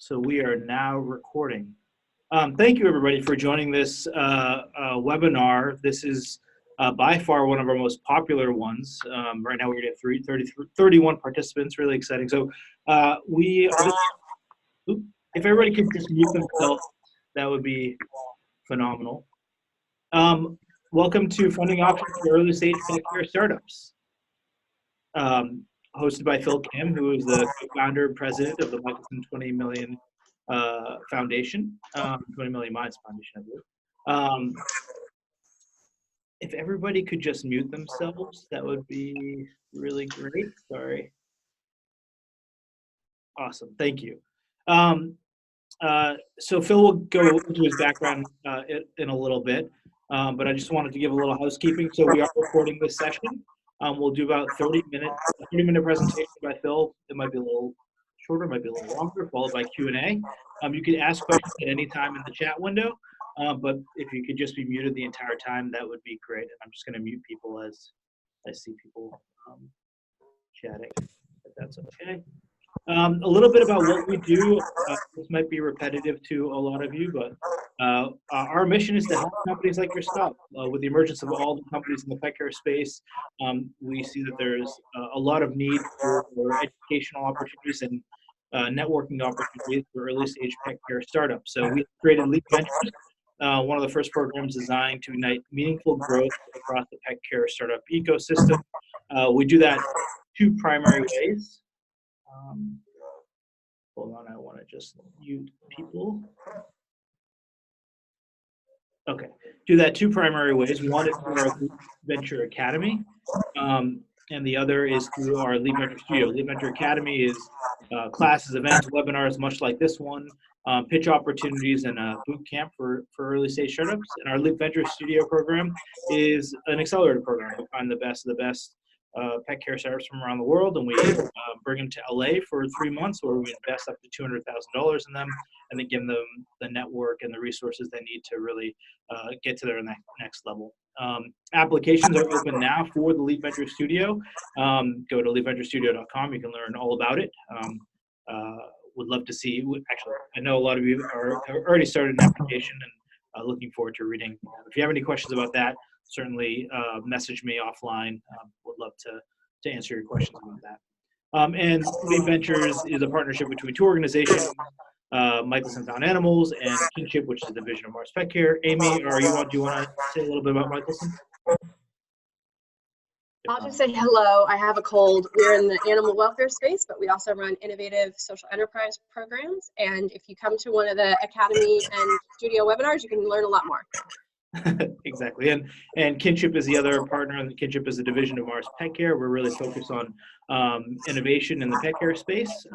So we are now recording. Thank you, everybody, for joining this webinar. This is by far one of our most popular ones. Right now, we're at 31 participants. Really exciting. So if everybody could just mute themselves, that would be phenomenal. Welcome to Funding Options for Early Stage Pet Care Startups. Hosted by Phil Kim, who is the founder and president of the Michelson 20 Million Foundation, 20 Million Minds Foundation, I believe. If everybody could just mute themselves, that would be really great. Sorry. Awesome, thank you. So Phil will go into his background in a little bit, but I just wanted to give a little housekeeping. So we are recording this session. We'll do about 30-minute presentation by Phil. It might be a little shorter, might be a little longer, followed by Q&A. You can ask questions at any time in the chat window, but if you could just be muted the entire time, that would be great. And I'm just going to mute people as I see people chatting, if that's okay. A little bit about what we do. This might be repetitive to a lot of you, but our mission is to help companies like yourself. With the emergence of all the companies in the pet care space, we see that there's a lot of need for educational opportunities and networking opportunities for early stage pet care startups. So we created Leap Ventures, one of the first programs designed to ignite meaningful growth across the pet care startup ecosystem. We do that two primary ways. Hold on, I want to just mute people. Okay, do that two primary ways. One is through our Leap Venture Academy, and the other is through our Leap Venture Studio. Leap Venture Academy is classes, events, webinars, much like this one, pitch opportunities, and a boot camp for early stage startups. And our Leap Venture Studio program is an accelerator program. We find the best of the best pet care startups from around the world, and we bring them to LA for 3 months, where we invest up to $200,000 in them, and then give them the network and the resources they need to really get to their next level. Applications are open now for the Leap Venture Studio. Go to leapventurestudio.com. You can learn all about it. Would love to see. Actually, I know a lot of you are already started an application, and looking forward to reading. If you have any questions about that, certainly message me offline. Would love to answer your questions about that. And Leap Ventures is a partnership between two organizations, Michelson Found Animals and Kinship, which is a division of Mars Pet Care. Amy, do you want to say a little bit about Michelson? I'll just say hello. I have a cold. We're in the animal welfare space, but we also run innovative social enterprise programs. And if you come to one of the Academy and Studio webinars, you can learn a lot more. Exactly, and Kinship is the other partner, and Kinship is a division of Mars Pet Care. We're really focused on innovation in the pet care space,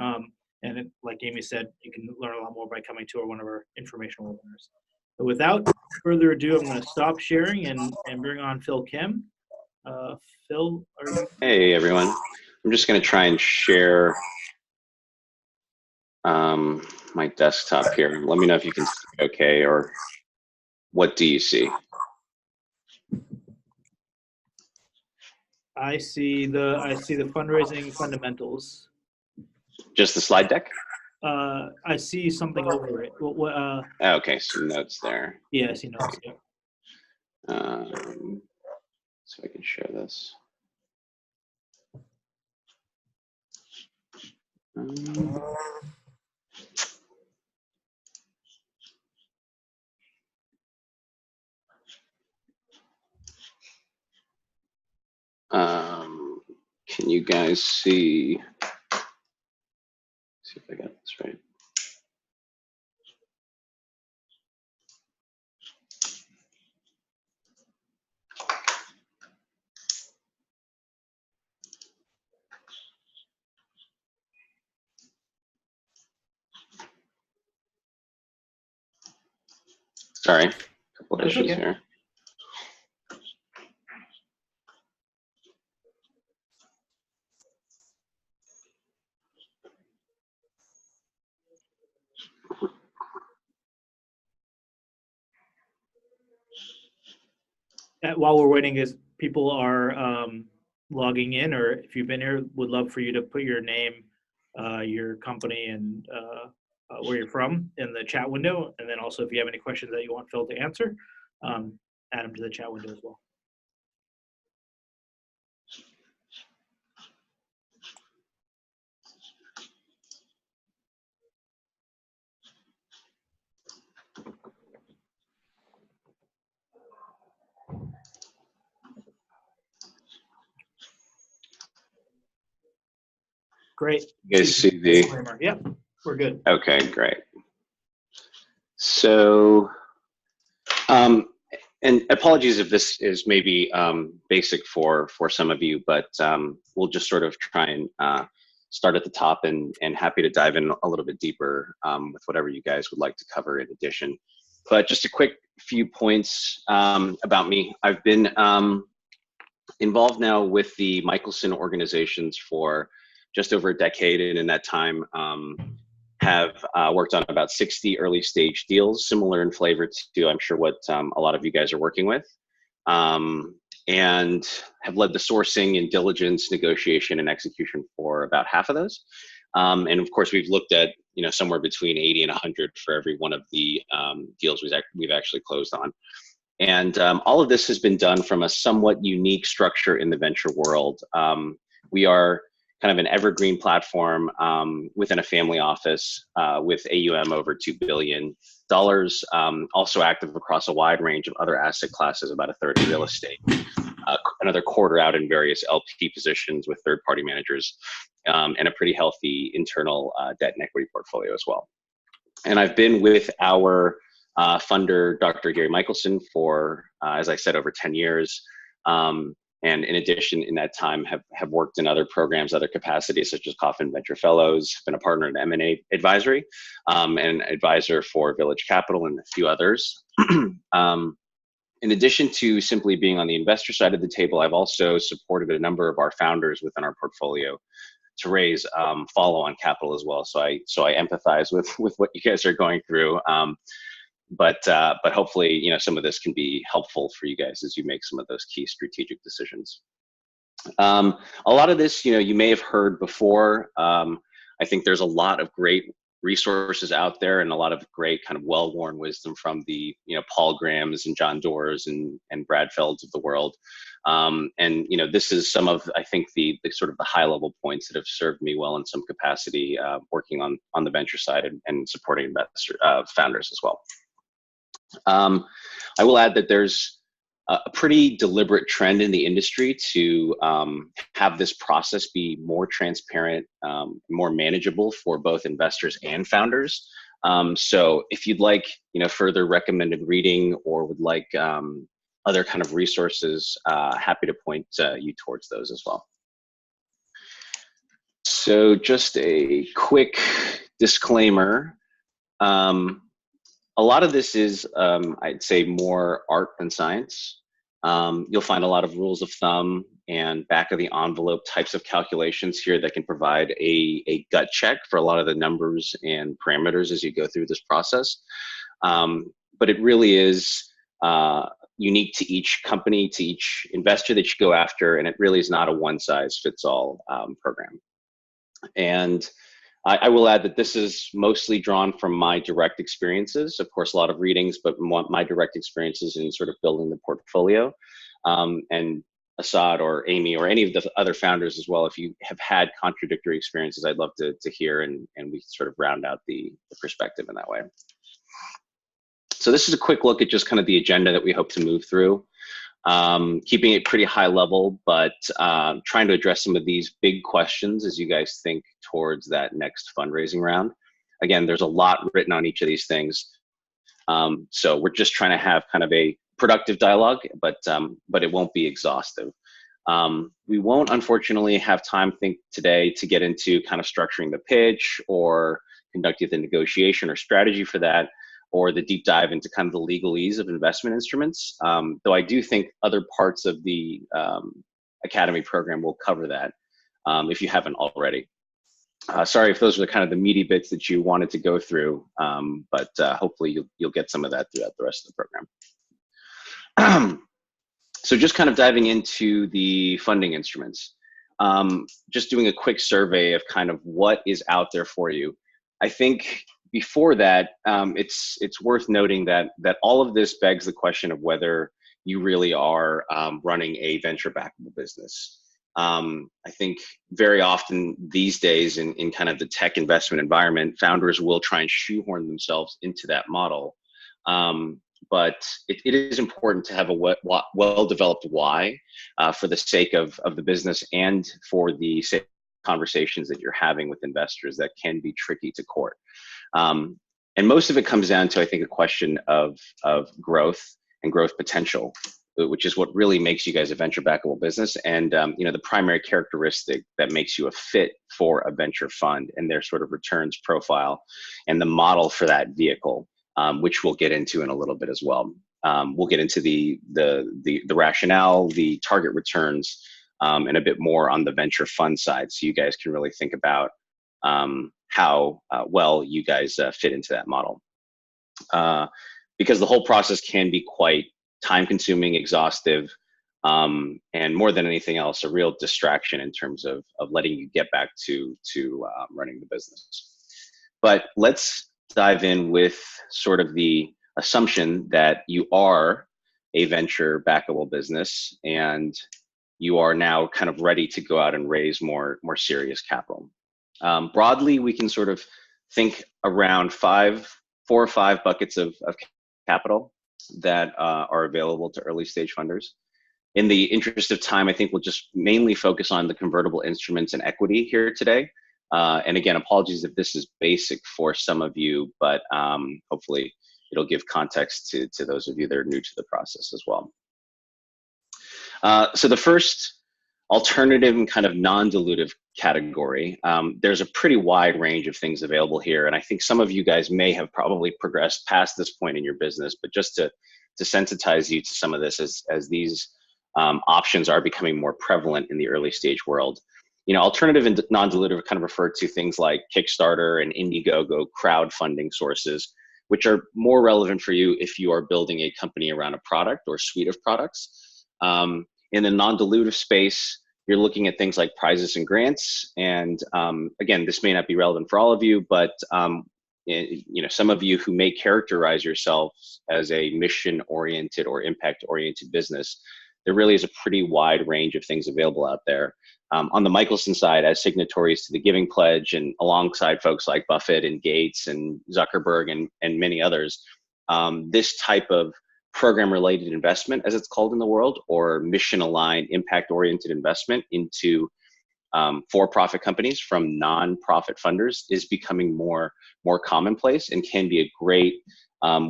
and like Amy said, you can learn a lot more by coming to one of our informational webinars. But without further ado, I'm going to stop sharing and bring on Phil Kim. Phil, are you? Hey everyone, I'm just going to try and share my desktop here. Let me know if you can see it okay, or what do you see? I see the fundraising fundamentals. Just the slide deck? I see something over it. Okay, some notes there. Yeah, I see notes. Yeah. So I can share this. Can you guys see? See if I got this right. Sorry, a couple of issues here. While we're waiting, as people are logging in, or if you've been here, would love for you to put your name, your company, and where you're from in the chat window. And then also if you have any questions that you want Phil to answer, add them to the chat window as well. Great. You guys see the disclaimer? Yep, we're good. Okay, great. So, and apologies if this is maybe basic for some of you, but we'll just sort of try and start at the top, and happy to dive in a little bit deeper with whatever you guys would like to cover in addition. But just a quick few points about me. I've been involved now with the Michelson organizations for just over a decade, and in that time have worked on about 60 early stage deals, similar in flavor to, I'm sure, what a lot of you guys are working with, and have led the sourcing and diligence, negotiation, and execution for about half of those. And of course, we've looked at somewhere between 80 and 100 for every one of the deals we've actually closed on. And all of this has been done from a somewhat unique structure in the venture world. We are kind of an evergreen platform within a family office with AUM over $2 billion, also active across a wide range of other asset classes, about a third in real estate, another quarter out in various LP positions with third-party managers, and a pretty healthy internal debt and equity portfolio as well. And I've been with our funder, Dr. Gary Michelson, for, as I said, over 10 years. And in addition, in that time, have worked in other programs, other capacities, such as Coffin Venture Fellows, been a partner in M&A advisory, and advisor for Village Capital and a few others. In addition to simply being on the investor side of the table, I've also supported a number of our founders within our portfolio to raise follow-on capital as well. So I empathize with what you guys are going through. But hopefully, some of this can be helpful for you guys as you make some of those key strategic decisions. A lot of this, you may have heard before. I think there's a lot of great resources out there and a lot of great kind of well-worn wisdom from the, Paul Grahams and John Doerrs and Brad Felds of the world. And this is some of, I think, the sort of the high-level points that have served me well in some capacity, working on the venture side and supporting founders as well. I will add that there's a pretty deliberate trend in the industry to have this process be more transparent, more manageable for both investors and founders. So if you'd like, further recommended reading or would like other kind of resources, happy to point you towards those as well. So just a quick disclaimer. A lot of this is, I'd say, more art than science. You'll find a lot of rules of thumb and back of the envelope types of calculations here that can provide a gut check for a lot of the numbers and parameters as you go through this process. But it really is unique to each company, to each investor that you go after, and it really is not a one-size-fits-all program. And I will add that this is mostly drawn from my direct experiences. Of course, a lot of readings, but my direct experiences in sort of building the portfolio. And Assad or Amy or any of the other founders as well, if you have had contradictory experiences, I'd love to hear, and we sort of round out the perspective in that way. So this is a quick look at just kind of the agenda that we hope to move through. Keeping it pretty high level, but trying to address some of these big questions as you guys think towards that next fundraising round. Again, there's a lot written on each of these things. So we're just trying to have kind of a productive dialogue, but it won't be exhaustive. We won't, unfortunately, have time today to get into kind of structuring the pitch or conducting the negotiation or strategy for that, or the deep dive into kind of the legalese of investment instruments. Though I do think other parts of the Academy program will cover that if you haven't already. Sorry if those were kind of the meaty bits that you wanted to go through, but hopefully you'll get some of that throughout the rest of the program. So just kind of diving into the funding instruments. Just doing a quick survey of kind of what is out there for you. I think before that, it's worth noting that all of this begs the question of whether you really are running a venture backable business. I think very often these days in kind of the tech investment environment, founders will try and shoehorn themselves into that model. But it is important to have a well-developed why for the sake of the business and for the sake of conversations that you're having with investors that can be tricky to court. And most of it comes down to, I think, a question of growth and growth potential, which is what really makes you guys a venture backable business. And the primary characteristic that makes you a fit for a venture fund and their sort of returns profile and the model for that vehicle, which we'll get into in a little bit as well. We'll get into the rationale, the target returns, and a bit more on the venture fund side, so you guys can really think about how well you guys fit into that model. Because the whole process can be quite time-consuming, exhaustive, and more than anything else, a real distraction in terms of letting you get back to running the business. But let's dive in with sort of the assumption that you are a venture backable business and you are now kind of ready to go out and raise more serious capital. Broadly, we can sort of think around 4 or 5 buckets of capital that are available to early stage funders. In the interest of time, I think we'll just mainly focus on the convertible instruments and equity here today. And again, apologies if this is basic for some of you, but hopefully it'll give context to those of you that are new to the process as well. So the first alternative and kind of non-dilutive category, there's a pretty wide range of things available here. And I think some of you guys may have probably progressed past this point in your business, but just to sensitize you to some of this as these options are becoming more prevalent in the early stage world. Alternative and non-dilutive kind of refer to things like Kickstarter and Indiegogo crowdfunding sources, which are more relevant for you if you are building a company around a product or suite of products. In the non-dilutive space, you're looking at things like prizes and grants. And again, this may not be relevant for all of you, but some of you who may characterize yourselves as a mission-oriented or impact-oriented business, there really is a pretty wide range of things available out there. On the Michelson side, as signatories to the Giving Pledge and alongside folks like Buffett and Gates and Zuckerberg and many others, this type of program-related investment, as it's called in the world, or mission-aligned, impact-oriented investment into for-profit companies from non-profit funders is becoming more commonplace and can be a great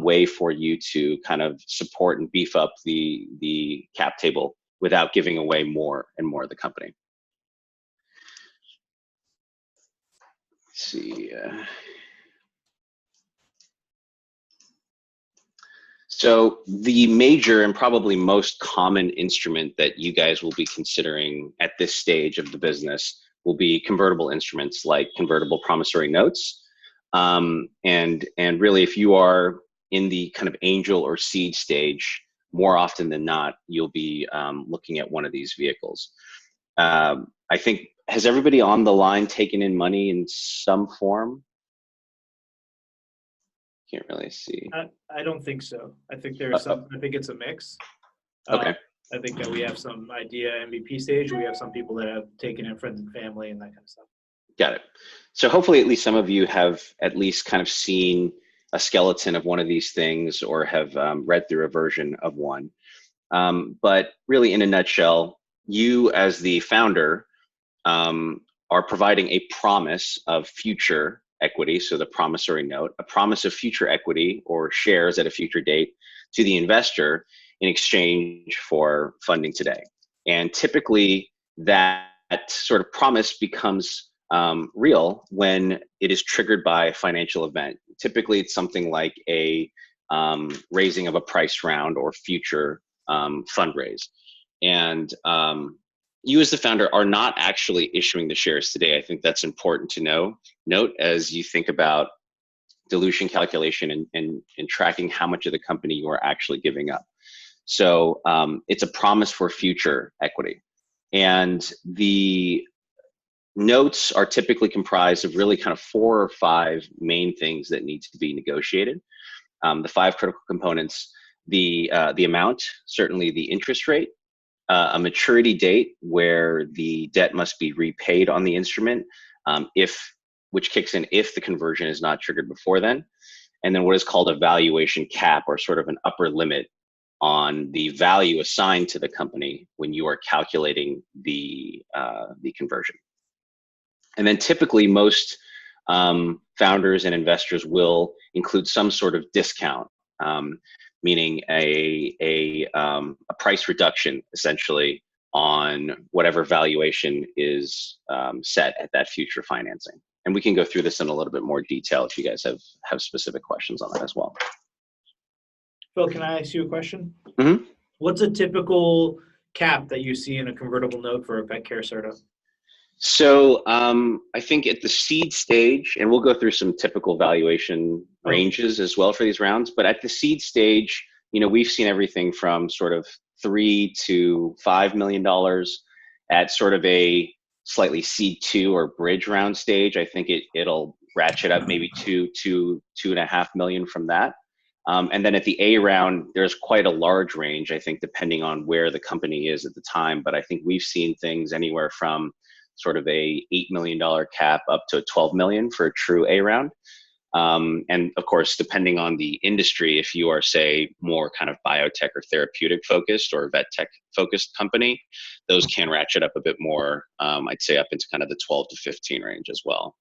way for you to kind of support and beef up the cap table without giving away more and more of the company. Let's see. So the major and probably most common instrument that you guys will be considering at this stage of the business will be convertible instruments like convertible promissory notes. And really, if you are in the kind of angel or seed stage, more often than not, you'll be looking at one of these vehicles. I think, has everybody on the line taken in money in some form? Can't really see. I don't think so. I think there's some. I think it's a mix. Okay. I think that we have some idea MVP stage. We have some people that have taken in friends and family and that kind of stuff. Got it. So hopefully at least some of you have at least kind of seen a skeleton of one of these things or have read through a version of one. But really, in a nutshell, you as the founder are providing a promise of future equity, so the promissory note, a promise of future equity or shares at a future date to the investor in exchange for funding today. And typically that sort of promise becomes real when it is triggered by a financial event. Typically it's something like a raising of a price round or future fundraise. And you as the founder are not actually issuing the shares today. I think that's important to note as you think about dilution calculation and tracking how much of the company you are actually giving up. So it's a promise for future equity. And the Notes are typically comprised of really kind of 4 or 5 main things that need to be negotiated. The 5 critical components: the amount, certainly the interest rate, a maturity date where the debt must be repaid on the instrument, which kicks in if the conversion is not triggered before then, and then what is called a valuation cap, or sort of an upper limit on the value assigned to the company when you are calculating the conversion. And then typically most founders and investors will include some sort of discount, meaning a price reduction essentially on whatever valuation is set at that future financing. And we can go through this in a little bit more detail if you guys have specific questions on that as well. Phil, can I ask you a question? Mm-hmm. What's a typical cap that you see in a convertible note for a pet care startup? So I think at the seed stage, and we'll go through some typical valuation ranges as well for these rounds, but at the seed stage, we've seen everything from sort of $3 to $5 million. At sort of a slightly seed 2 or bridge round stage, I think it'll ratchet up maybe $2.5 million from that. And then at the A round, there's quite a large range, I think, depending on where the company is at the time. But I think we've seen things anywhere from sort of a $8 million cap up to $12 million for a true A round. And of course, depending on the industry, if you are, say, more kind of biotech or therapeutic focused or vet tech focused company, those can ratchet up a bit more, I'd say up into kind of the 12 to 15 range as well.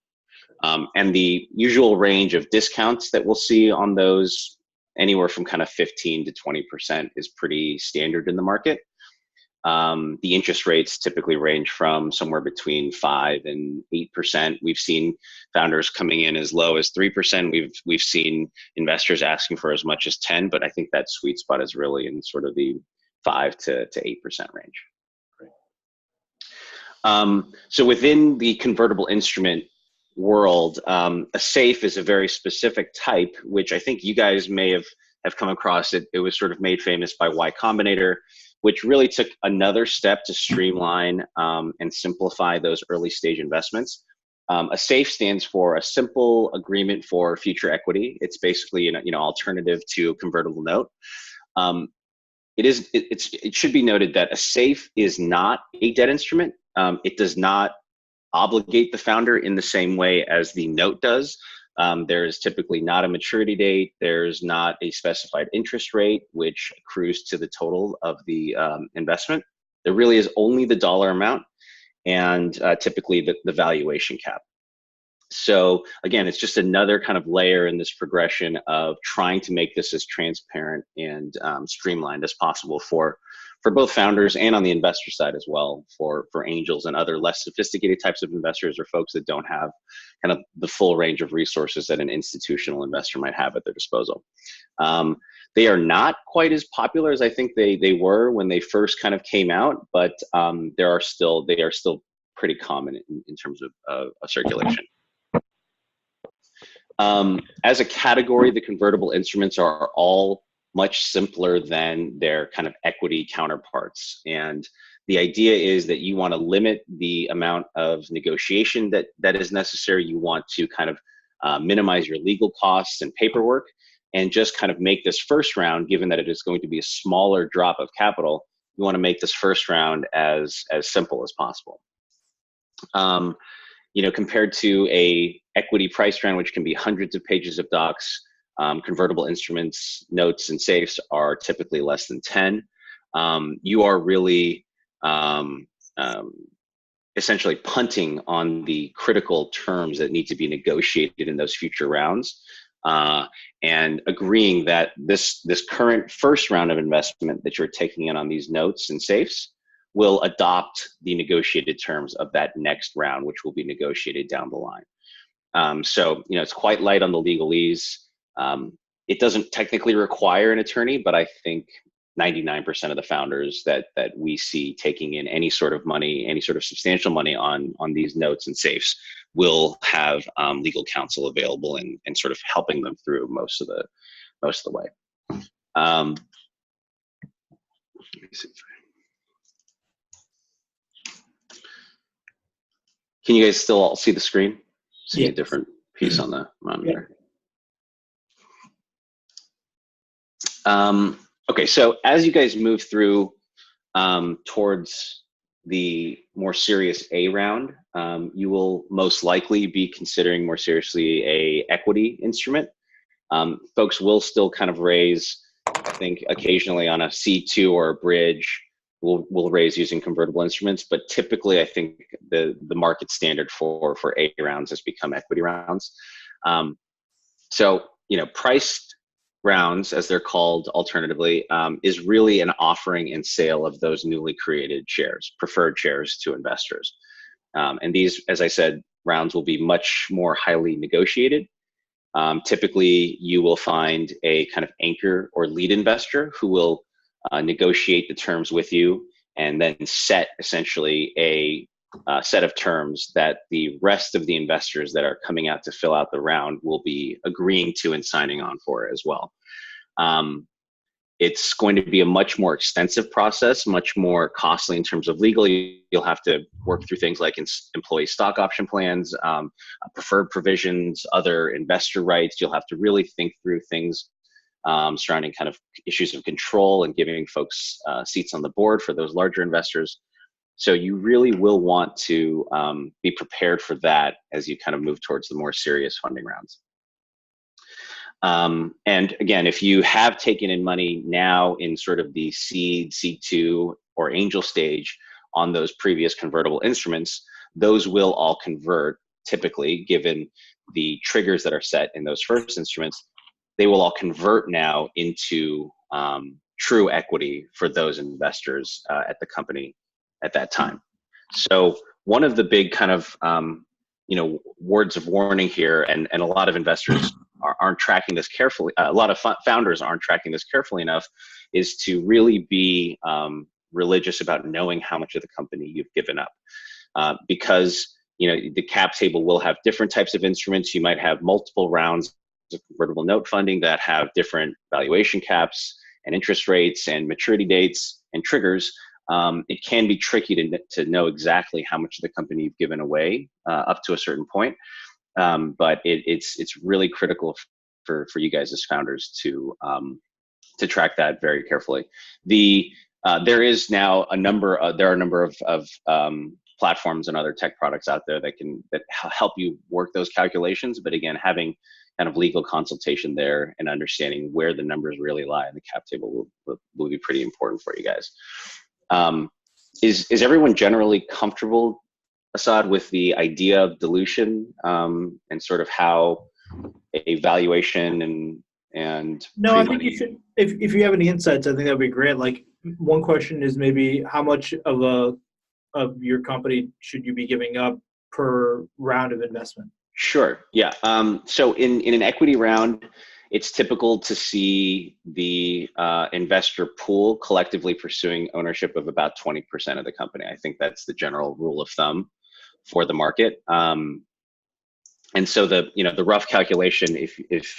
And the usual range of discounts that we'll see on those, anywhere from kind of 15 to 20%, is pretty standard in the market. The interest rates typically range from somewhere between 5 and 8%. We've seen founders coming in as low as 3%. We've seen investors asking for as much as 10, but I think that sweet spot is really in sort of the 5 to 8% range. So within the convertible instrument world, a SAFE is a very specific type, which I think you guys may have come across. It was sort of made famous by Y Combinator, which really took another step to streamline and simplify those early stage investments. A SAFE stands for a simple agreement for future equity. It's basically an alternative to a convertible note. It should be noted that a SAFE is not a debt instrument. It does not obligate the founder in the same way as the note does. There is typically not a maturity date. There's not a specified interest rate, which accrues to the total of the investment. There really is only the dollar amount and typically the valuation cap. So again, it's just another kind of layer in this progression of trying to make this as transparent and streamlined as possible for both founders and on the investor side as well, for angels and other less sophisticated types of investors, or folks that don't have kind of the full range of resources that an institutional investor might have at their disposal. They are not quite as popular as I think they were when they first kind of came out, but they are still pretty common in terms of circulation. As a category, the convertible instruments are all much simpler than their kind of equity counterparts. And the idea is that you want to limit the amount of negotiation that is necessary. You want to kind of minimize your legal costs and paperwork, and just kind of make this first round, given that it is going to be a smaller drop of capital, you want to make this first round as simple as possible. Compared to a equity price round, which can be hundreds of pages of docs, convertible instruments, notes, and safes are typically less than 10. You are really essentially punting on the critical terms that need to be negotiated in those future rounds, and agreeing that this current first round of investment that you're taking in on these notes and safes will adopt the negotiated terms of that next round, which will be negotiated down the line. So, it's quite light on the legalese. It doesn't technically require an attorney, but I think 99% of the founders that we see taking in any sort of money, any sort of substantial money on these notes and safes, will have legal counsel available and sort of helping them through most of the way. Let me see. Can you guys still all see the screen? See Yeah. a different piece on the monitor. Okay, so as you guys move through towards the more serious A round, you will most likely be considering more seriously a equity instrument. Folks will still kind of raise, I think occasionally on a C2 or a bridge, we'll raise using convertible instruments, but typically I think the market standard for A rounds has become equity rounds. So, you know, priced rounds, as they're called alternatively, is really an offering and sale of those newly created shares, preferred shares to investors. And these, as I said, rounds will be much more highly negotiated. Typically, you will find a kind of anchor or lead investor who will negotiate the terms with you and then set essentially a set of terms that the rest of the investors that are coming out to fill out the round will be agreeing to and signing on for as well. It's going to be a much more extensive process, much more costly in terms of legal. You'll have to work through things like employee stock option plans, preferred provisions, other investor rights. You'll have to really think through things surrounding kind of issues of control and giving folks seats on the board for those larger investors. So you really will want to be prepared for that as you kind of move towards the more serious funding rounds. And again, if you have taken in money now in sort of the seed, C2, or angel stage on those previous convertible instruments, those will all convert typically, given the triggers that are set in those first instruments. They will all convert now into true equity for those investors at the company at that time. So one of the big kind of words of warning here, and a lot of investors aren't tracking this carefully, a lot of founders aren't tracking this carefully enough, is to really be religious about knowing how much of the company you've given up. Because the cap table will have different types of instruments. You might have multiple rounds of convertible note funding that have different valuation caps and interest rates and maturity dates and triggers. It can be tricky to know exactly how much of the company you've given away up to a certain point. But it's really critical for you guys as founders to track that very carefully. There is now a number of platforms and other tech products out there that help you work those calculations. But again, having kind of legal consultation there and understanding where the numbers really lie in the cap table will be pretty important for you guys. Is everyone generally comfortable, Assad, with the idea of dilution and sort of how a valuation and no, I think you should, if you have any insights, I think that'd be great. Like, one question is maybe how much of your company should you be giving up per round of investment? Sure. Yeah. So in an equity round, it's typical to see the investor pool collectively pursuing ownership of about 20% of the company. I think that's the general rule of thumb for the market. And so the rough calculation, if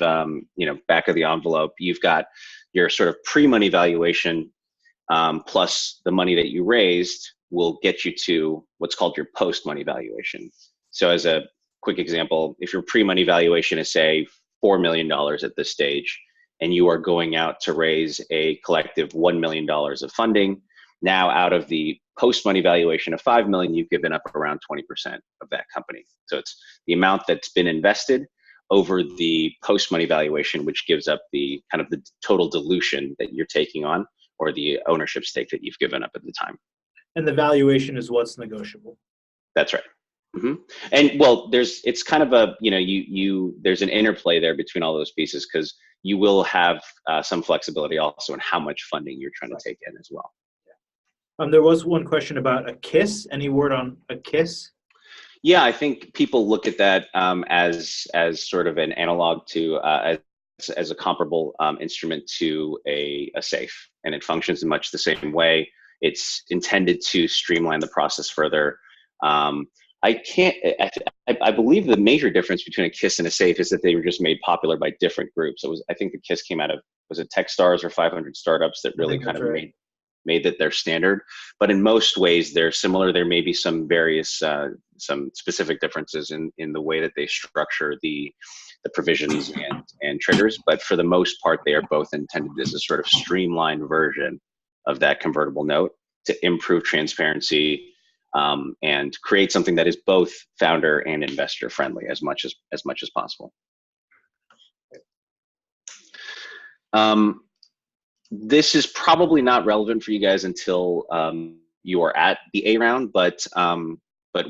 back of the envelope, you've got your sort of pre-money valuation plus the money that you raised will get you to what's called your post-money valuation. So as a quick example, if your pre-money valuation is, say, $4 million at this stage, and you are going out to raise a collective $1 million of funding, now out of the post-money valuation of $5 million, you've given up around 20% of that company. So it's the amount that's been invested over the post-money valuation, which gives up the kind of the total dilution that you're taking on, or the ownership stake that you've given up at the time. And the valuation is what's negotiable. That's right. Mm-hmm. And well, it's kind of a, there's an interplay there between all those pieces, because you will have some flexibility also in how much funding you're trying to take in as well. There was one question about a KISS. Any word on a KISS? Yeah, I think people look at that as sort of an analog to as a comparable instrument to a safe, and it functions in much the same way. It's intended to streamline the process further. I believe the major difference between a KISS and a safe is that they were just made popular by different groups. I think the KISS came out of, was it Techstars or 500 Startups that really kind of made that their standard, but in most ways they're similar. There may be some various, some specific differences in the way that they structure the provisions and triggers, but for the most part, they are both intended as a sort of streamlined version of that convertible note to improve transparency and create something that is both founder and investor friendly as much as possible. This is probably not relevant for you guys until you are at the A round, but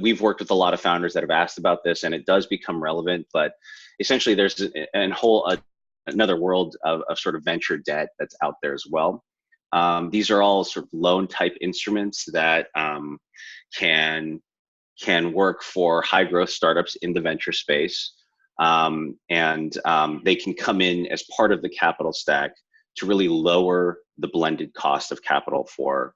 we've worked with a lot of founders that have asked about this, and it does become relevant. But essentially, there's another world of sort of venture debt that's out there as well. These are all sort of loan type instruments that can work for high growth startups in the venture space, and they can come in as part of the capital stack to really lower the blended cost of capital for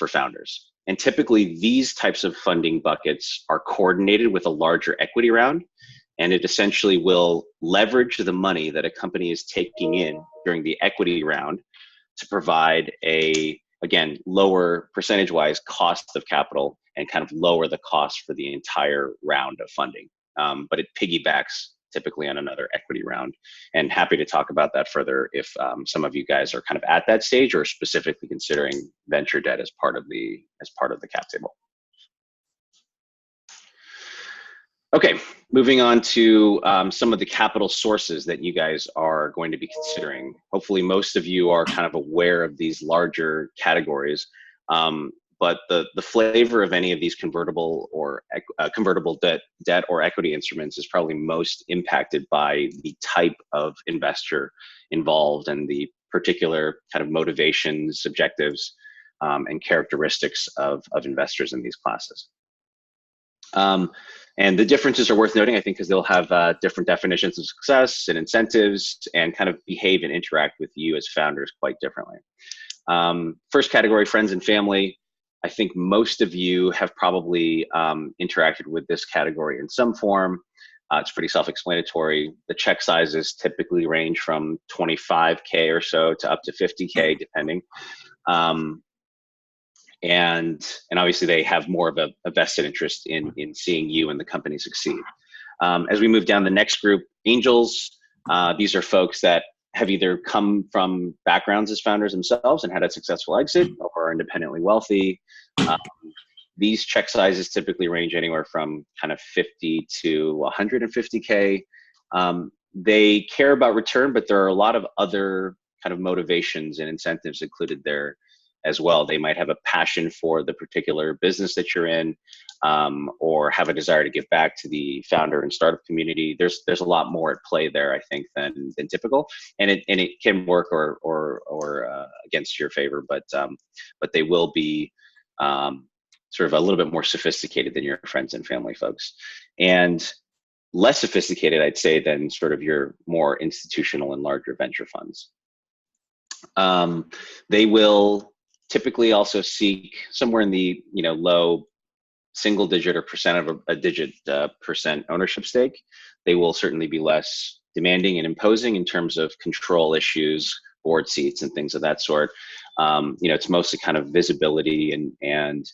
founders. And typically these types of funding buckets are coordinated with a larger equity round, and it essentially will leverage the money that a company is taking in during the equity round to provide a, again, lower percentage-wise cost of capital and kind of lower the cost for the entire round of funding. But it piggybacks typically on another equity round. And happy to talk about that further if some of you guys are kind of at that stage or specifically considering venture debt as part of the cap table. Okay, moving on to some of the capital sources that you guys are going to be considering. Hopefully most of you are kind of aware of these larger categories, but the flavor of any of these convertible or convertible debt or equity instruments is probably most impacted by the type of investor involved and the particular kind of motivations, objectives, and characteristics of investors in these classes. And the differences are worth noting, I think, because they'll have different definitions of success and incentives and kind of behave and interact with you as founders quite differently. First category, friends and family. I think most of you have probably interacted with this category in some form. It's pretty self-explanatory. The check sizes typically range from 25K or so to up to 50K, depending. And obviously they have more of a vested interest in seeing you and the company succeed. As we move down the next group, angels, these are folks that have either come from backgrounds as founders themselves and had a successful exit or are independently wealthy. These check sizes typically range anywhere from kind of 50 to 150K. They care about return, but there are a lot of other kind of motivations and incentives included there as well. They might have a passion for the particular business that you're in, or have a desire to give back to the founder and startup community. There's a lot more at play there, I think, than typical, and it can work or against your favor, but they will be sort of a little bit more sophisticated than your friends and family folks, and less sophisticated, I'd say, than sort of your more institutional and larger venture funds. They will typically also seek somewhere in the low single digit or percent of a digit percent ownership stake. They will certainly be less demanding and imposing in terms of control issues, board seats, and things of that sort. It's mostly kind of visibility and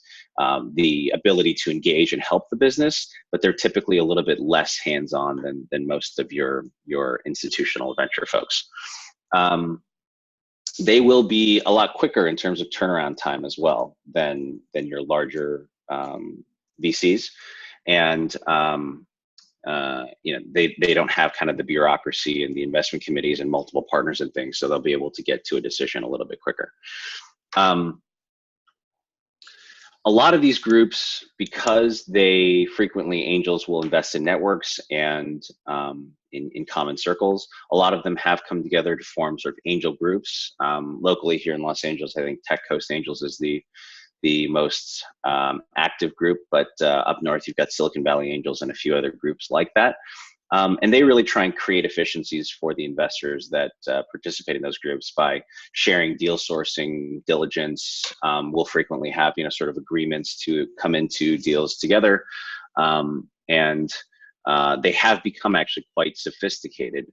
the ability to engage and help the business, but they're typically a little bit less hands-on than most of your institutional venture folks. They will be a lot quicker in terms of turnaround time as well than your larger VCs, and they don't have kind of the bureaucracy and the investment committees and multiple partners and things, so they'll be able to get to a decision a little bit quicker. A lot of these groups, because they frequently, angels will invest in networks and in common circles, a lot of them have come together to form sort of angel groups. Locally here in Los Angeles, I think Tech Coast Angels is the most active group, but up north you've got Silicon Valley Angels and a few other groups like that. And they really try and create efficiencies for the investors that participate in those groups by sharing deal sourcing, diligence. We'll frequently have, sort of agreements to come into deals together. And they have become actually quite sophisticated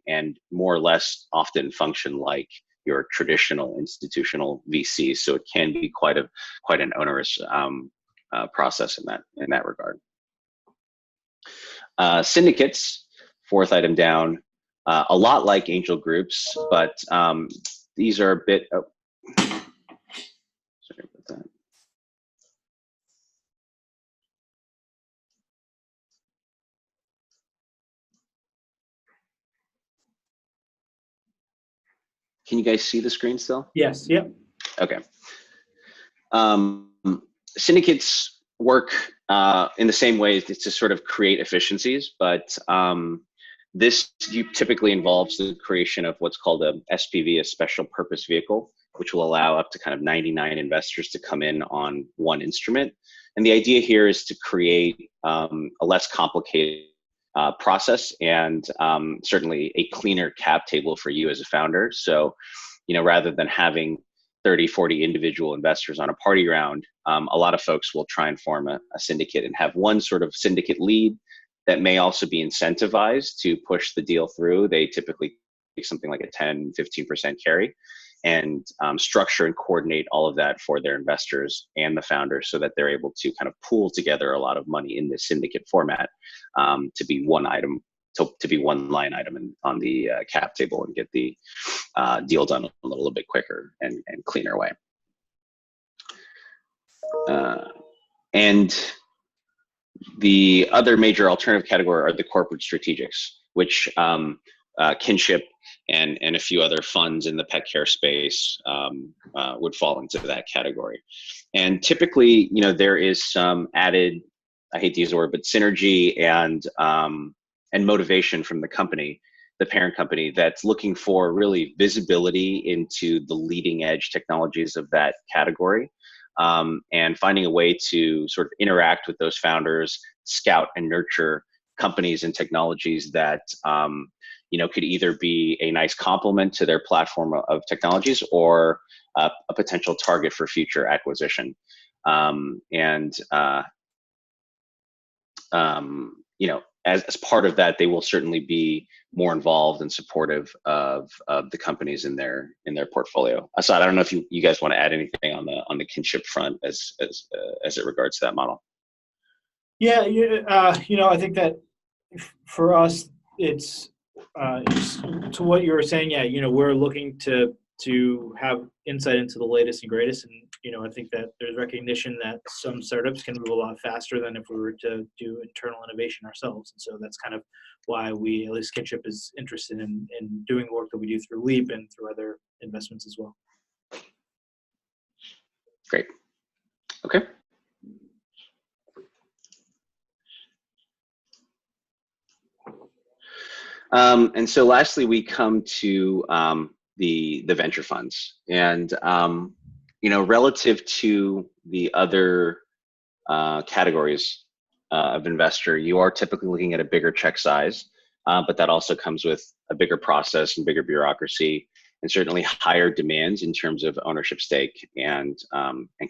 and more or less often function like your traditional institutional VCs. So it can be quite an onerous process in that regard. Syndicates, fourth item down, a lot like angel groups, but these are a bit. Oh, sorry about that. Can you guys see the screen still? Yes. Yep. Okay. Syndicates work in the same way to sort of create efficiencies, but this typically involves the creation of what's called a SPV, a special purpose vehicle, which will allow up to kind of 99 investors to come in on one instrument. And the idea here is to create a less complicated process and certainly a cleaner cap table for you as a founder. So, rather than having 30, 40 individual investors on a party round, a lot of folks will try and form a syndicate and have one sort of syndicate lead that may also be incentivized to push the deal through. They typically take something like a 10, 15% carry and structure and coordinate all of that for their investors and the founders so that they're able to kind of pool together a lot of money in this syndicate format to be one item, to be one line item on the cap table and get the deal done a little bit quicker and cleaner way. And the other major alternative category are the corporate strategics, which Kinship and a few other funds in the pet care space would fall into that category. And typically, there is some added, I hate to use the word, but synergy and motivation from the company, the parent company, that's looking for really visibility into the leading edge technologies of that category. And finding a way to sort of interact with those founders, scout and nurture companies and technologies that could either be a nice complement to their platform of technologies or a potential target for future acquisition. As part of that, they will certainly be more involved and supportive of the companies in their portfolio. Asad, I don't know if you guys want to add anything on the kinship front as it regards to that model. Yeah, I think that for us, it's to what you were saying. Yeah, we're looking to have insight into the latest and greatest, and I think that there's recognition that some startups can move a lot faster than if we were to do internal innovation ourselves. And so that's kind of why we, at least Kinship, is interested in doing the work that we do through Leap and through other investments as well. Great. Okay. And so lastly, we come to the venture funds, and relative to the other categories of investor, you are typically looking at a bigger check size, but that also comes with a bigger process and bigger bureaucracy, and certainly higher demands in terms of ownership stake and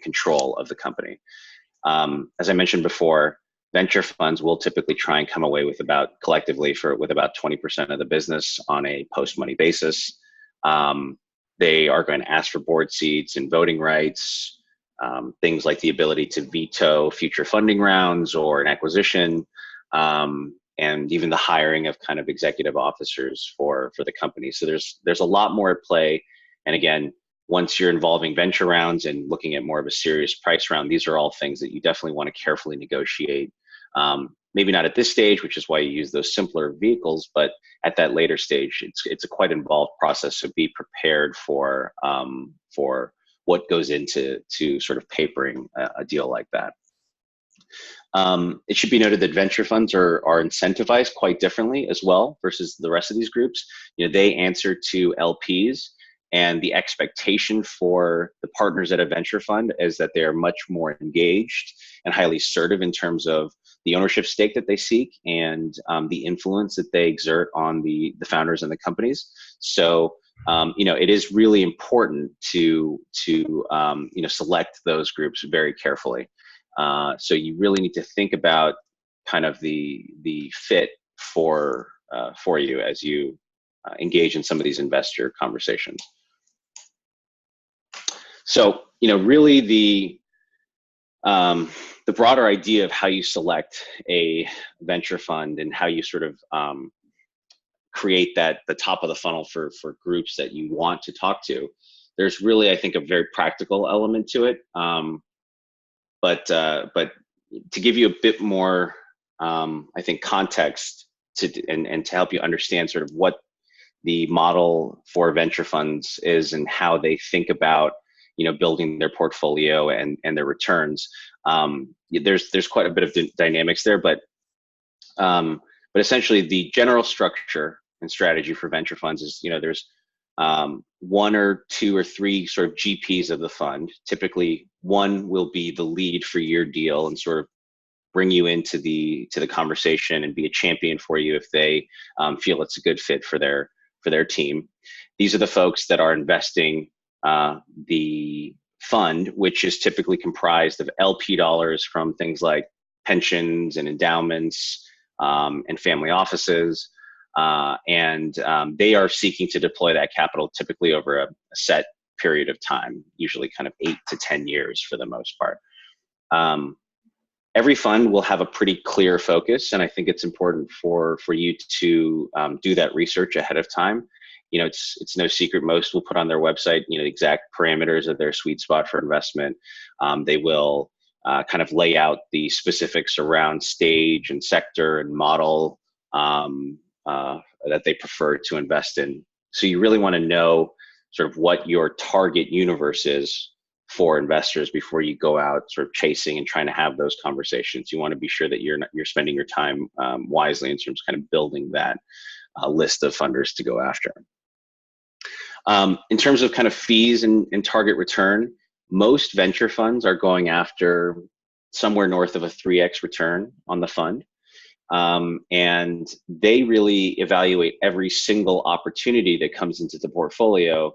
control of the company. As I mentioned before, venture funds will typically try and come away with collectively with about 20% of the business on a post-money basis. They are going to ask for board seats and voting rights, things like the ability to veto future funding rounds or an acquisition, and even the hiring of kind of executive officers for the company. So there's a lot more at play. And again, once you're involving venture rounds and looking at more of a serious price round, these are all things that you definitely want to carefully negotiate. Maybe not at this stage, which is why you use those simpler vehicles, but at that later stage, it's a quite involved process. So be prepared for what goes into sort of papering a deal like that. It should be noted that venture funds are incentivized quite differently as well versus the rest of these groups. They answer to LPs, and the expectation for the partners at a venture fund is that they are much more engaged and highly assertive in terms of the ownership stake that they seek and the influence that they exert on the founders and the companies. So it is really important to select those groups very carefully. So you really need to think about kind of the fit for you as you engage in some of these investor conversations. So, really the broader idea of how you select a venture fund and how you sort of create the top of the funnel for groups that you want to talk to. There's really, I think, a very practical element to it. But to give you a bit more, I think, context and to help you understand sort of what the model for venture funds is and how they think about building their portfolio and their returns. There's quite a bit of dynamics there, but essentially the general structure and strategy for venture funds is there's one or two or three sort of GPs of the fund. Typically, one will be the lead for your deal and sort of bring you into the conversation and be a champion for you if they feel it's a good fit for their team. These are the folks that are investing the fund, which is typically comprised of LP dollars from things like pensions and endowments and family offices. And they are seeking to deploy that capital typically over a set period of time, usually kind of 8 to 10 years for the most part. Every fund will have a pretty clear focus, and I think it's important for you to do that research ahead of time. It's no secret most will put on their website the exact parameters of their sweet spot for investment. They will kind of lay out the specifics around stage and sector and model that they prefer to invest in. So you really want to know sort of what your target universe is for investors before you go out sort of chasing and trying to have those conversations. You want to be sure that you're spending your time wisely in terms of kind of building that list of funders to go after. In terms of kind of fees and target return, most venture funds are going after somewhere north of a 3x return on the fund. And they really evaluate every single opportunity that comes into the portfolio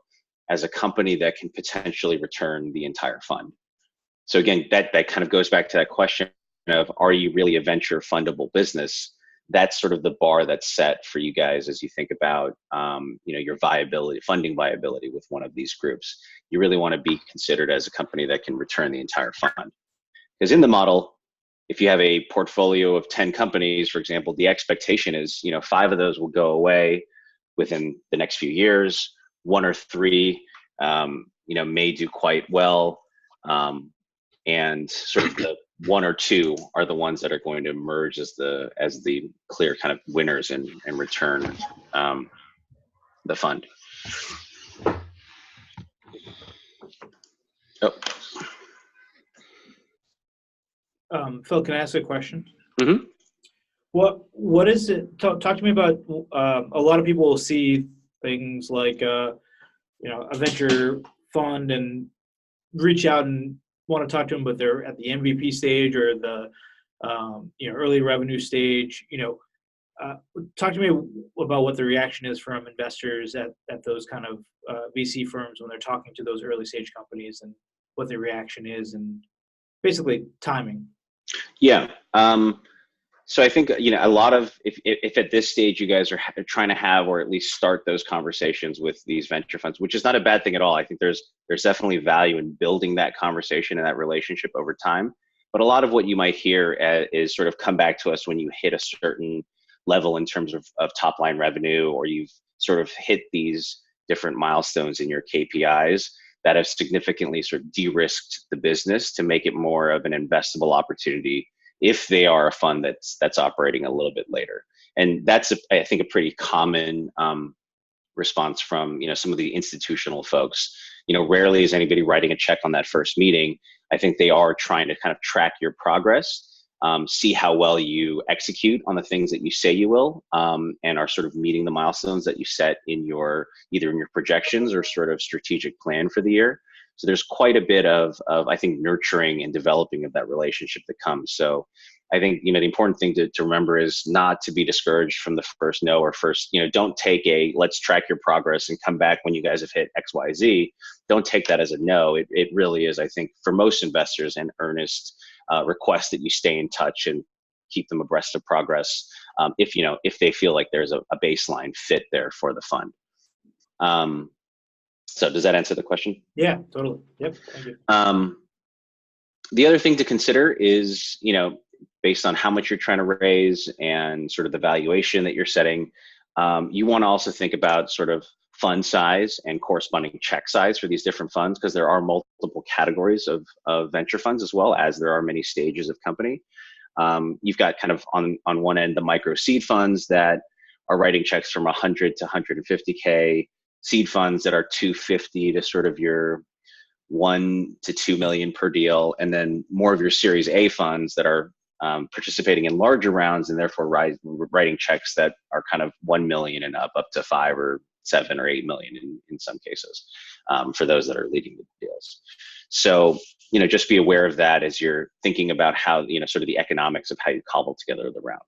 as a company that can potentially return the entire fund. So again, that kind of goes back to that question of, are you really a venture fundable business? That's sort of the bar that's set for you guys as you think about your viability, funding viability with one of these groups. You really want to be considered as a company that can return the entire fund. Because in the model, if you have a portfolio of 10 companies, for example, the expectation is 5 of those will go away within the next few years. 1 or 3 may do quite well, and sort of the 1 or 2 are the ones that are going to emerge as the clear kind of winners and return the fund. Oh. Phil, can I ask a question? Mm-hmm. What is it? Talk to me about. A lot of people will see things like a venture fund and reach out and want to talk to them, but they're at the MVP stage or the early revenue stage. Talk to me about what the reaction is from investors at those kind of VC firms when they're talking to those early stage companies, and what the reaction is, and basically timing. Yeah. So I think a lot of if at this stage you guys are trying to have or at least start those conversations with these venture funds, which is not a bad thing at all. I think there's definitely value in building that conversation and that relationship over time. But a lot of what you might hear is sort of come back to us when you hit a certain level in terms of top line revenue, or you've sort of hit these different milestones in your KPIs that have significantly sort of de-risked the business to make it more of an investable opportunity if they are a fund that's operating a little bit later. And that's, I think, a pretty common response from some of the institutional folks. Rarely is anybody writing a check on that first meeting. I think they are trying to kind of track your progress, see how well you execute on the things that you say you will, and are sort of meeting the milestones that you set in either in your projections or sort of strategic plan for the year. So there's quite a bit of I think, nurturing and developing of that relationship that comes. So I think, the important thing to remember is not to be discouraged from the first no, or first, don't take let's track your progress and come back when you guys have hit X, Y, Z. Don't take that as a no. It really is, I think, for most investors, an earnest request that you stay in touch and keep them abreast of progress if they feel like there's a baseline fit there for the fund. So does that answer the question? Yeah, totally. Yep. Thank you. The other thing to consider is, based on how much you're trying to raise and sort of the valuation that you're setting, you want to also think about sort of fund size and corresponding check size for these different funds, because there are multiple categories of venture funds as well as there are many stages of company. You've got kind of on one end the micro seed funds that are writing checks from 100 to 150K, seed funds that are 250 to sort of your 1 to 2 million per deal, and then more of your Series A funds that are participating in larger rounds and therefore writing checks that are kind of 1 million and up to 5 or 7 or 8 million in some cases, for those that are leading the deals. So, just be aware of that as you're thinking about how, sort of the economics of how you cobble together the round.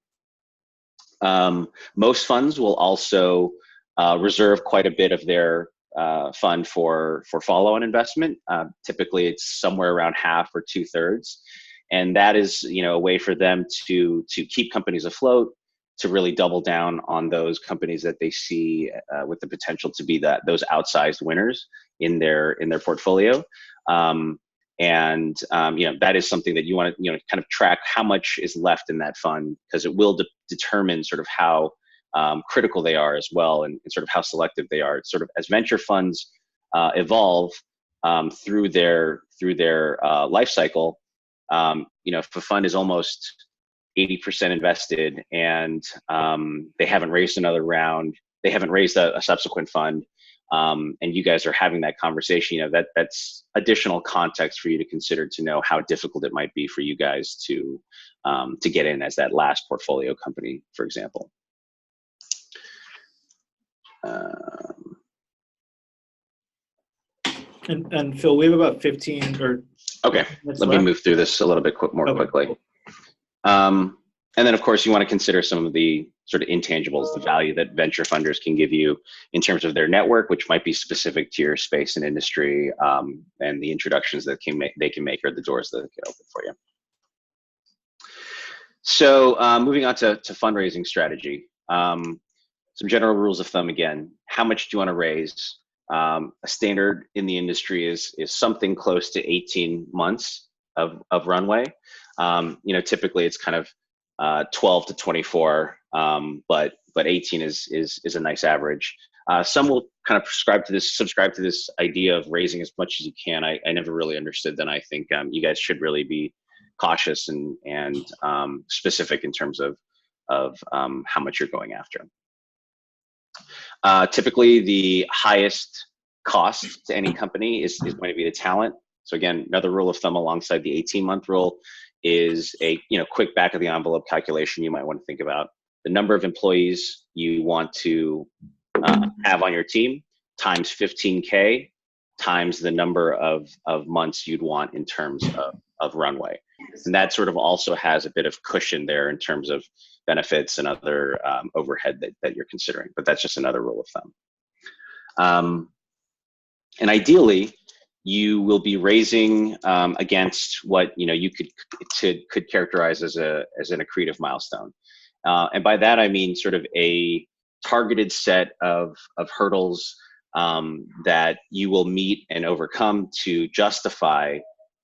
Most funds will also reserve quite a bit of their fund for follow-on investment. Typically, it's somewhere around half or 2/3, and that is a way for them to keep companies afloat, to really double down on those companies that they see with the potential to be those outsized winners in their portfolio. That is something that you want to kind of track how much is left in that fund, because it will determine sort of how critical they are as well, and sort of how selective they are. It's sort of as venture funds evolve through their life cycle. If a fund is almost 80% invested and they haven't raised another round, they haven't raised a subsequent fund, and you guys are having that conversation, that's additional context for you to consider to know how difficult it might be for you guys to get in as that last portfolio company, for example. And Phil, we have about 15 or okay. Let me move through this a little bit more quickly. And then, of course, you want to consider some of the sort of intangibles, the value that venture funders can give you in terms of their network, which might be specific to your space and industry, and the introductions that they can make, or the doors that they can open for you. So moving on to fundraising strategy. Some general rules of thumb again. How much do you want to raise? A standard in the industry is something close to 18 months of runway. Typically it's kind of 12 to 24, but 18 is a nice average. Some will kind of subscribe to this idea of raising as much as you can. I never really understood that. I think you guys should really be cautious and specific in terms of how much you're going after. Typically, the highest cost to any company is going to be the talent. So again, another rule of thumb alongside the 18-month rule is a quick back of the envelope calculation you might want to think about. The number of employees you want to have on your team times 15K times the number of months you'd want in terms of runway. And that sort of also has a bit of cushion there in terms of benefits and other overhead that you're considering, but that's just another rule of thumb. And ideally, you will be raising against what you could characterize as an accretive milestone. And by that I mean sort of a targeted set of hurdles that you will meet and overcome to justify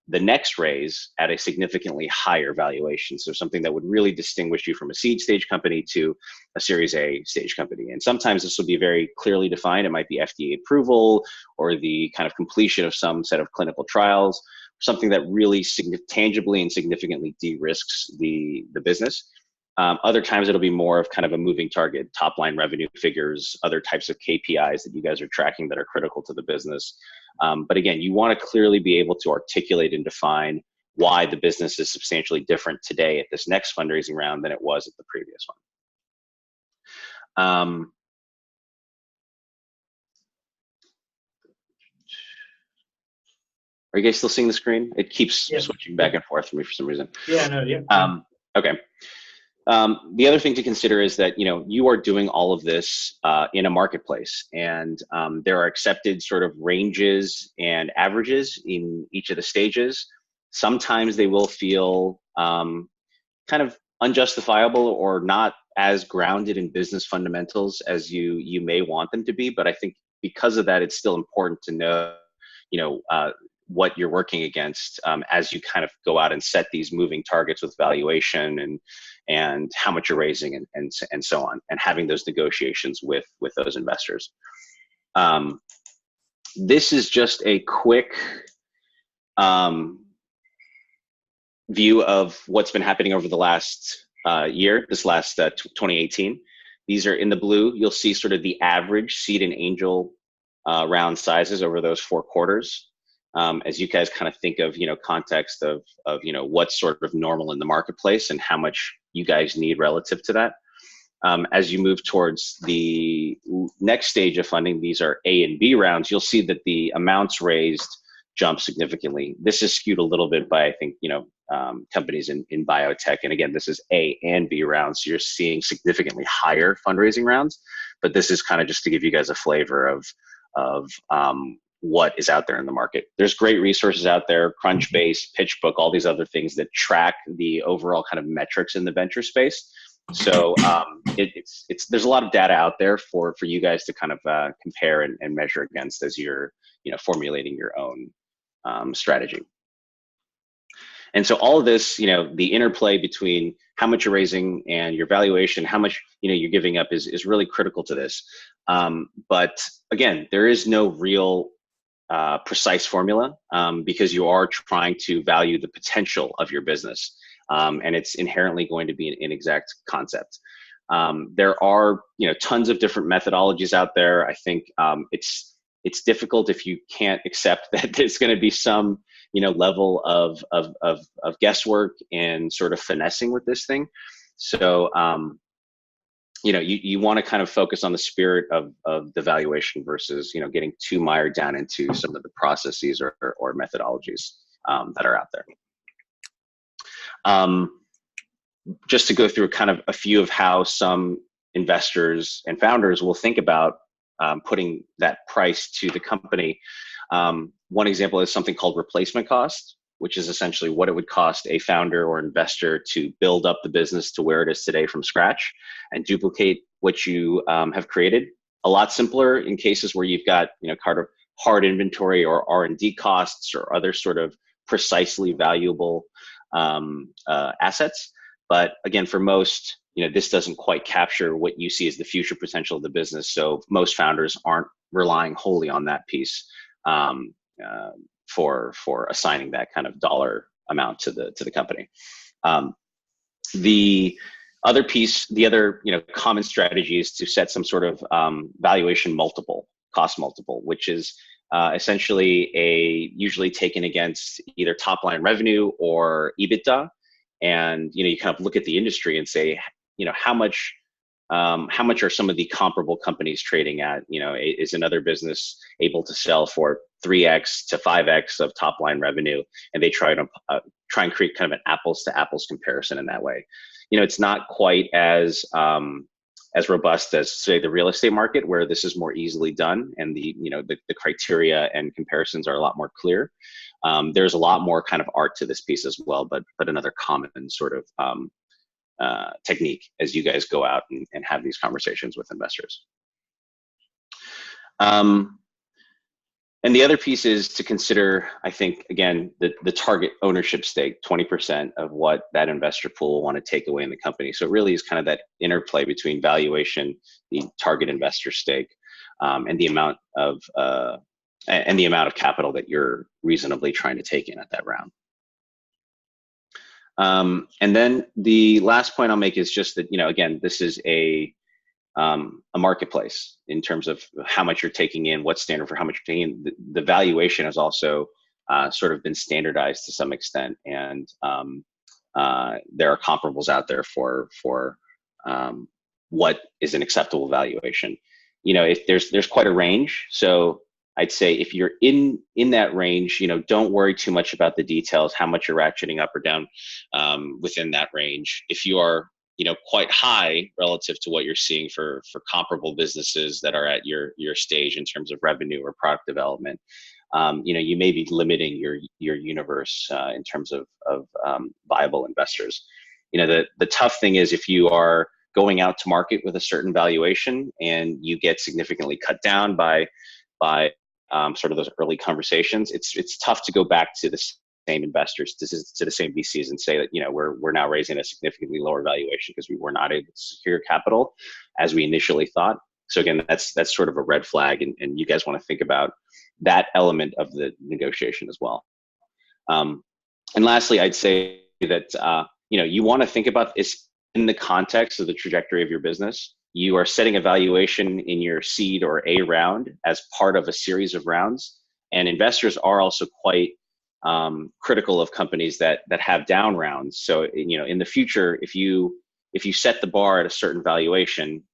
the next raise at a significantly higher valuation. So something that would really distinguish you from a seed stage company to a Series A stage company. And sometimes this will be very clearly defined. It might be FDA approval or the kind of completion of some set of clinical trials, something that really tangibly and significantly de-risks the business. Other times it'll be more of kind of a moving target, top line revenue figures, other types of KPIs that you guys are tracking that are critical to the business. But again, you want to clearly be able to articulate and define why the business is substantially different today at this next fundraising round than it was at the previous one. Are you guys still seeing the screen? It keeps switching back and forth for me for some reason. Yeah, no, yeah. Okay. The other thing to consider is that you are doing all of this in a marketplace, and there are accepted sort of ranges and averages in each of the stages. Sometimes they will feel kind of unjustifiable or not as grounded in business fundamentals as you may want them to be, but I think because of that, it's still important to know, what you're working against as you kind of go out and set these moving targets with valuation and how much you're raising and so on, and having those negotiations with those investors. This is just a quick view of what's been happening over the last year, this last 2018. These are in the blue. You'll see sort of the average seed and angel round sizes over those 4 quarters. As you guys kind of think of, context of what's sort of normal in the marketplace and how much you guys need relative to that. As you move towards the next stage of funding, these are A and B rounds, you'll see that the amounts raised jump significantly. This is skewed a little bit by, I think, companies in biotech. And again, this is A and B rounds. So you're seeing significantly higher fundraising rounds, but this is kind of just to give you guys a flavor of what is out there in the market. There's great resources out there, Crunchbase, PitchBook, all these other things that track the overall kind of metrics in the venture space. So there's a lot of data out there for you guys to kind of compare and measure against as you're formulating your own strategy. And so all of this, the interplay between how much you're raising and your valuation, how much you're giving up is really critical to this. But again, there is no real precise formula because you are trying to value the potential of your business. And it's inherently going to be an inexact concept. There are, tons of different methodologies out there. I think it's difficult if you can't accept that there's going to be some, level of guesswork and sort of finessing with this thing. So, you want to kind of focus on the spirit of the valuation versus, getting too mired down into some of the processes or methodologies that are out there. Just to go through kind of a few of how some investors and founders will think about putting that price to the company. One example is something called replacement cost, which is essentially what it would cost a founder or investor to build up the business to where it is today from scratch and duplicate what you have created. A lot simpler in cases where you've got kind of hard inventory or R&D costs or other sort of precisely valuable assets. But again, for most, this doesn't quite capture what you see as the future potential of the business. So most founders aren't relying wholly on that piece for assigning that kind of dollar amount to the company. The other piece, the other common strategy is to set some sort of valuation multiple, cost multiple, which is essentially usually taken against either top line revenue or EBITDA. And you kind of look at the industry and say, how much are some of the comparable companies trading at? Is another business able to sell for 3x to 5x of top line revenue? And they try and create kind of an apples to apples comparison in that way. It's not quite as robust as, say, the real estate market, where this is more easily done, and the criteria and comparisons are a lot more clear. There's a lot more kind of art to this piece as well, but another common sort of technique as you guys go out and have these conversations with investors. And the other piece is to consider, I think, again, the target ownership stake, 20% of what that investor pool will want to take away in the company. So it really is kind of that interplay between valuation, the target investor stake, and the amount of capital that you're reasonably trying to take in at that round. And then the last point I'll make is just that, again, this is a marketplace in terms of how much you're taking in, what's standard for how much you're taking in. The valuation has also sort of been standardized to some extent, and there are comparables out there for what is an acceptable valuation. If there's quite a range. So I'd say if you're in that range, don't worry too much about the details, how much you're ratcheting up or down within that range. If you are, quite high relative to what you're seeing for comparable businesses that are at your stage in terms of revenue or product development, you may be limiting your universe in terms of viable investors. The tough thing is if you are going out to market with a certain valuation and you get significantly cut down by sort of those early conversations, it's tough to go back to the same investors, to the same VCs, and say that, you know, we're now raising a significantly lower valuation because we were not able to secure capital as we initially thought. So again, that's sort of a red flag, and you guys want to think about that element of the negotiation as well. And lastly, I'd say that you know, you want to think about this in the context of the trajectory of your business. You are setting a valuation in your seed or A round as part of a series of rounds, and investors are also quite critical of companies that have down rounds. So, you know, in the future, if you set the bar at a certain valuation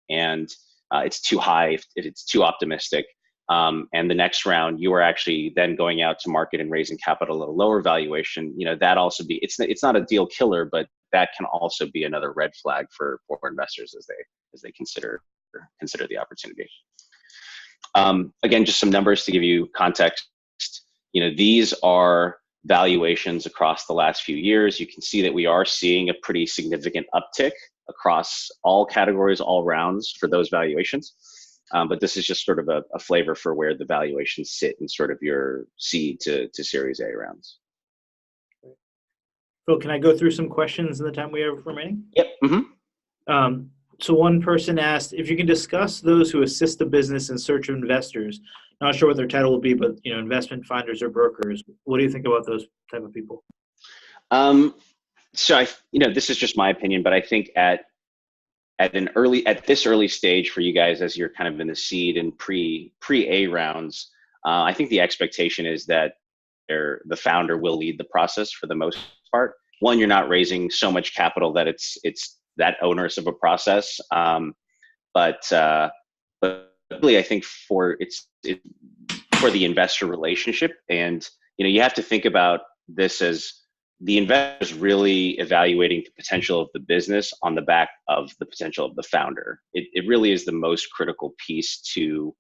and it's too high, if it's too optimistic, and the next round you are actually then going out to market and raising capital at a lower valuation, you know, that also it's not a deal killer, but that can also be another red flag for investors as they consider the opportunity. Again, just some numbers to give you context. You know, these are valuations across the last few years. You can see that we are seeing a pretty significant uptick across all categories, all rounds for those valuations. But this is just sort of a flavor for where the valuations sit in sort of your seed to Series A rounds. Phil, can I go through some questions in the time we have remaining? Yep. Mm-hmm. So one person asked if you can discuss those who assist the business in search of investors. Not sure what their title will be, but, you know, investment finders or brokers. What do you think about those type of people? So you know, this is just my opinion, but I think at this early stage for you guys, as you're kind of in the seed and pre-A rounds, I think the expectation is that the founder will lead the process for the most part. One, you're not raising so much capital that it's that onerous of a process, but really, I think for the investor relationship, and you know, you have to think about this as the investors really evaluating the potential of the business on the back of the potential of the founder. It really is the most critical piece to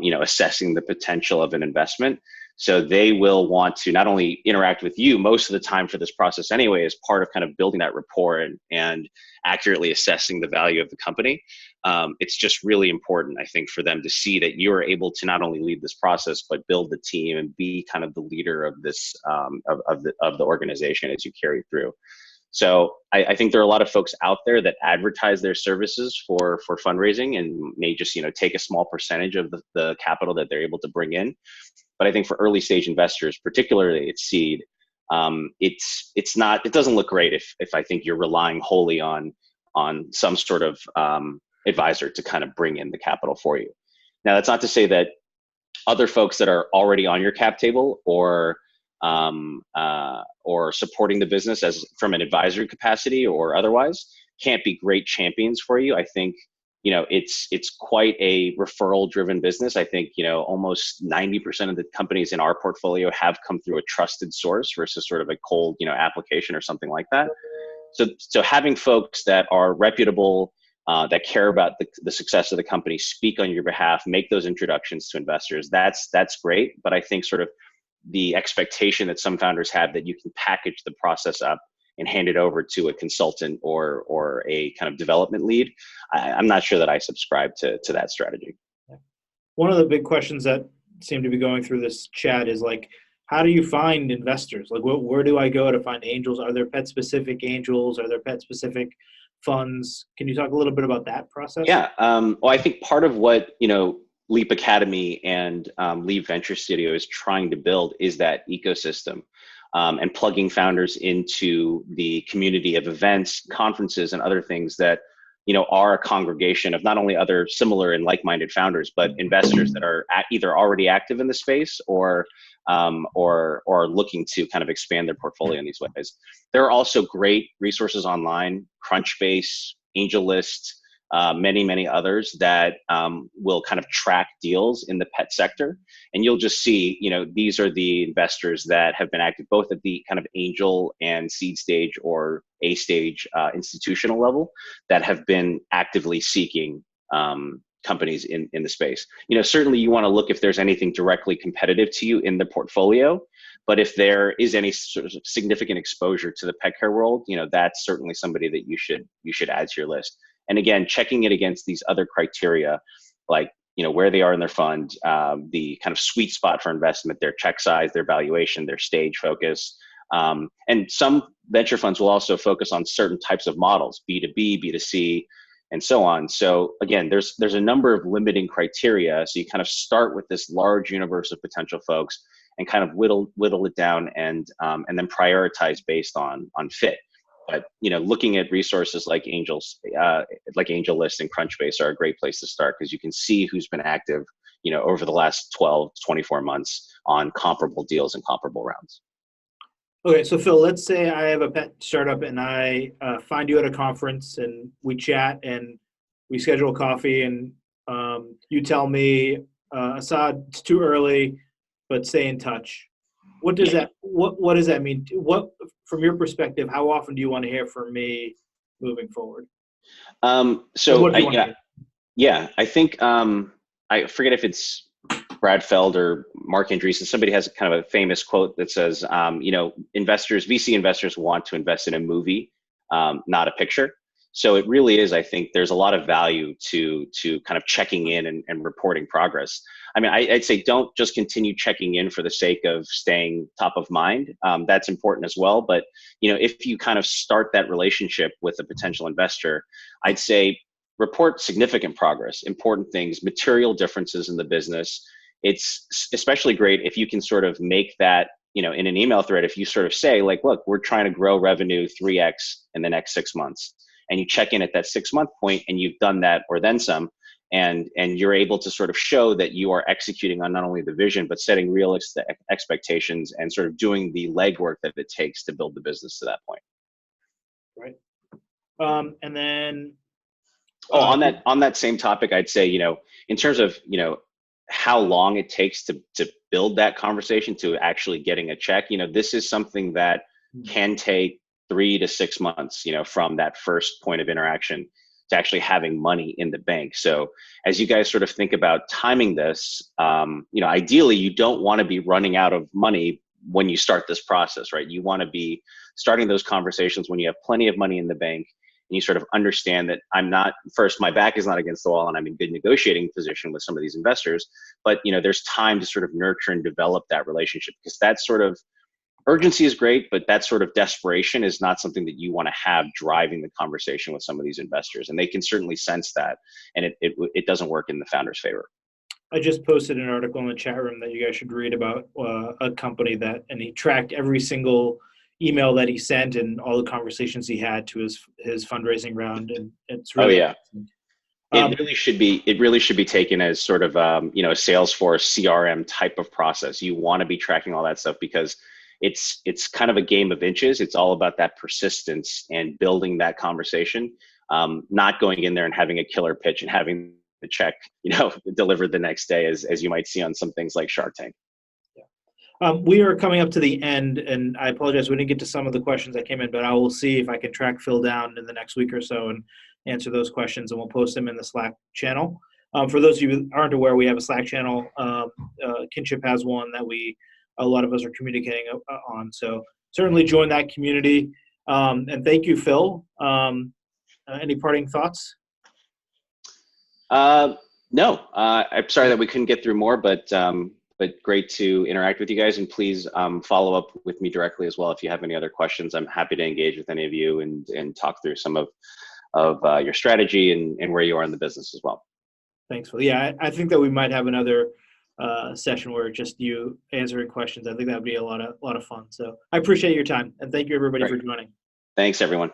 you know, assessing the potential of an investment. So they will want to not only interact with you most of the time for this process anyway, as part of kind of building that rapport and accurately assessing the value of the company. It's just really important, I think, for them to see that you are able to not only lead this process, but build the team and be kind of the leader of this of the organization as you carry through. So I think there are a lot of folks out there that advertise their services for fundraising and may just, you know, take a small percentage of the capital that they're able to bring in. But I think for early stage investors, particularly at seed, it doesn't look great if I think you're relying wholly on some sort of advisor to kind of bring in the capital for you. Now, that's not to say that other folks that are already on your cap table or supporting the business as from an advisory capacity or otherwise can't be great champions for you. I think, you know, it's quite a referral driven business. I think, you know, almost 90% of the companies in our portfolio have come through a trusted source versus sort of a cold, you know, application or something like that. So having folks that are reputable, that care about the success of the company, speak on your behalf, make those introductions to investors, that's great. But I think sort of the expectation that some founders have that you can package the process up and hand it over to a consultant or a kind of development lead, I'm not sure that I subscribe to that strategy. One of the big questions that seem to be going through this chat is like, how do you find investors? Like, where do I go to find angels? Are there pet-specific angels? Are there pet-specific funds? Can you talk a little bit about that process? Yeah. Well, I think part of what, you know, Leap Academy and Leap Venture Studio is trying to build is that ecosystem, and plugging founders into the community of events, conferences, and other things that, you know, are a congregation of not only other similar and like-minded founders, but investors that are either already active in the space or looking to kind of expand their portfolio in these ways. There are also great resources online, Crunchbase, AngelList, many others that will kind of track deals in the pet sector. And you'll just see, you know, these are the investors that have been active both at the kind of angel and seed stage or A stage institutional level that have been actively seeking companies in the space. You know, certainly you want to look if there's anything directly competitive to you in the portfolio, But if there is any sort of significant exposure to the pet care world, that's certainly somebody that you should add to your list. And again, checking it against these other criteria, like where they are in their fund, the kind of sweet spot for investment, their check size, their valuation, their stage focus. And some venture funds will also focus on certain types of models, B2B, B2C, and so on. So again, there's a number of limiting criteria. So you kind of start with this large universe of potential folks and kind of whittle it down and then prioritize based on fit. But looking at resources like AngelList and Crunchbase are a great place to start, because you can see who's been active over the last 12 to 24 months on comparable deals and comparable rounds. Okay, so Phil, let's say I have a pet startup and I find you at a conference and we chat and we schedule coffee, and you tell me, Assad, it's too early, but stay in touch. What does that mean? What, from your perspective, how often do you want to hear from me moving forward? I think I forget if it's Brad Feld or Mark Andreessen. Somebody has kind of a famous quote that says, VC investors want to invest in a movie, not a picture. So it really is, I think there's a lot of value to kind of checking in and reporting progress. I mean, I'd say don't just continue checking in for the sake of staying top of mind. That's important as well. But, if you kind of start that relationship with a potential investor, I'd say report significant progress, important things, material differences in the business. It's especially great if you can sort of make that, in an email thread, if you sort of say like, look, we're trying to grow revenue 3x in the next 6 months. And you check in at that 6 month point and you've done that or then some, and you're able to sort of show that you are executing on not only the vision, but setting realistic expectations and sort of doing the legwork that it takes to build the business to that point. Right. And then on that same topic, I'd say, in terms of, how long it takes to build that conversation to actually getting a check, this is something that can take 3 to 6 months, from that first point of interaction to actually having money in the bank. So as you guys sort of think about timing this, ideally you don't want to be running out of money when you start this process, right? You want to be starting those conversations when you have plenty of money in the bank, and you sort of understand that my back is not against the wall and I'm in good negotiating position with some of these investors, but there's time to sort of nurture and develop that relationship, because that sort of urgency is great, but that sort of desperation is not something that you want to have driving the conversation with some of these investors. And they can certainly sense that, and it doesn't work in the founder's favor. I just posted an article in the chat room that you guys should read about a company and he tracked every single email that he sent and all the conversations he had to his fundraising round. And it's really, it really should be taken as sort of, a Salesforce CRM type of process. You want to be tracking all that stuff, because it's kind of a game of inches. It's all about that persistence and building that conversation, not going in there and having a killer pitch and having the check, delivered the next day, as you might see on some things like Shark Tank. We are coming up to the end, and I apologize, we didn't get to some of the questions that came in, but I will see if I can track Phil down in the next week or so and answer those questions, and we'll post them in the Slack channel. For those of you who aren't aware, we have a Slack channel. Kinship has one that a lot of us are communicating on. So certainly join that community. And thank you, Phil. Any parting thoughts? No, I'm sorry that we couldn't get through more, but great to interact with you guys. And please follow up with me directly as well if you have any other questions. I'm happy to engage with any of you and talk through some of your strategy and where you are in the business as well. Thanks, Phil. Yeah, I think that we might have another session where it's just you answering questions. I think that would be a lot of fun. So I appreciate your time, and thank you everybody for joining. Thanks, everyone.